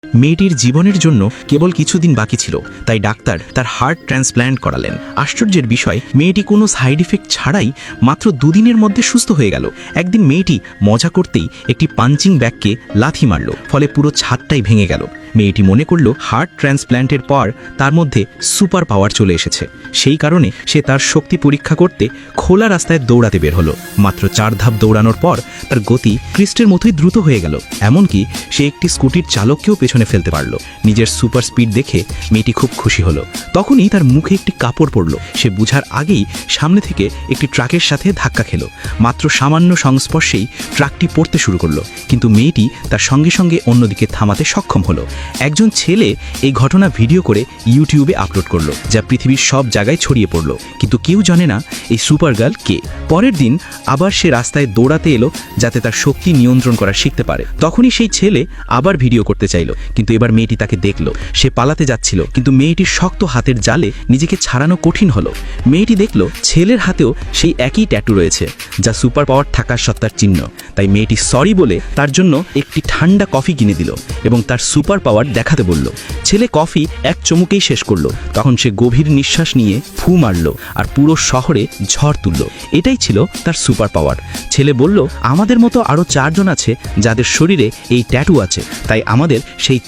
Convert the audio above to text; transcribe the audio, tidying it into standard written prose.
মেয়েটির জীবনের জন্য কেবল কিছুদিন বাকি ছিল, তাই ডাক্তার তার হার্ট ট্রান্সপ্ল্যান্ট করালেন। আশ্চর্যের বিষয়, মেয়েটি কোনো সাইড ইফেক্ট ছাড়াই মাত্র দুদিনের মধ্যে সুস্থ হয়ে গেল। একদিন মেয়েটি মজা করতেই একটি পাঞ্চিং ব্যাগকে লাথি মারল, ফলে পুরো ছাদটাই ভেঙে গেল। মেয়েটি মনে করল হার্ট ট্রান্সপ্ল্যান্টের পর তার মধ্যে সুপার পাওয়ার চলে এসেছে। সেই কারণে সে তার শক্তি পরীক্ষা করতে খোলা রাস্তায় দৌড়াতে বের হলো। মাত্র 4 ধাপ দৌড়ানোর পর তার গতি ক্রিস্টের মতোই দ্রুত হয়ে গেল, এমনকি সে একটি স্কুটির চালককেও পেছনে ফেলতে পারল। নিজের সুপার স্পিড দেখে মেয়েটি খুব খুশি হলো। তখনই তার মুখে একটি কাপড় পড়ল। সে বুঝার আগেই সামনে থেকে একটি ট্রাকের সাথে ধাক্কা খেল। মাত্র সামান্য সংস্পর্শেই ট্রাকটি পড়তে শুরু করলো, কিন্তু মেয়েটি তার সঙ্গে সঙ্গে অন্যদিকে থামাতে সক্ষম হলো। একজন ছেলে এই ঘটনা ভিডিও করে ইউটিউবে আপলোড করলো, যা পৃথিবীর সব জায়গায় ছড়িয়ে পড়লো। কিন্তু কেউ জানে না এই সুপার গার্ল কে। পরের দিন আবার সে রাস্তায় দৌড়াতে এলো, যাতে তার শক্তি নিয়ন্ত্রণ করা শিখতে পারে। তখনই সেই ছেলে আবার ভিডিও করতে চাইলো, কিন্তু এবার মেয়েটি তাকে দেখলো। সে পালাতে যাচ্ছিল, কিন্তু মেয়েটির শক্ত হাতের জালে নিজেকে ছাড়ানো কঠিন হলো। মেয়েটি দেখলো ছেলের হাতেও সেই একই ট্যাটু রয়েছে, যা সুপার পাওয়ার থাকার সত্তার চিহ্ন। তাই মেয়েটি সরি বলে তার জন্য একটি ঠান্ডা কফি কিনে দিল এবং তার সুপার পাওয়ার দেখাতে বলল। ছেলে কফি এক চুমুকেই শেষ করলো। তখন সে গভীর নিঃশ্বাস নিয়ে ফু মারল আর পুরো শহরে ঝড় তুলল। এটাই ছিল তার সুপার পাওয়ার। ছেলে বলল, আমাদের মতো আরও 4 জন আছে যাদের শরীরে এই ট্যাটু আছে, তাই আমাদের সেই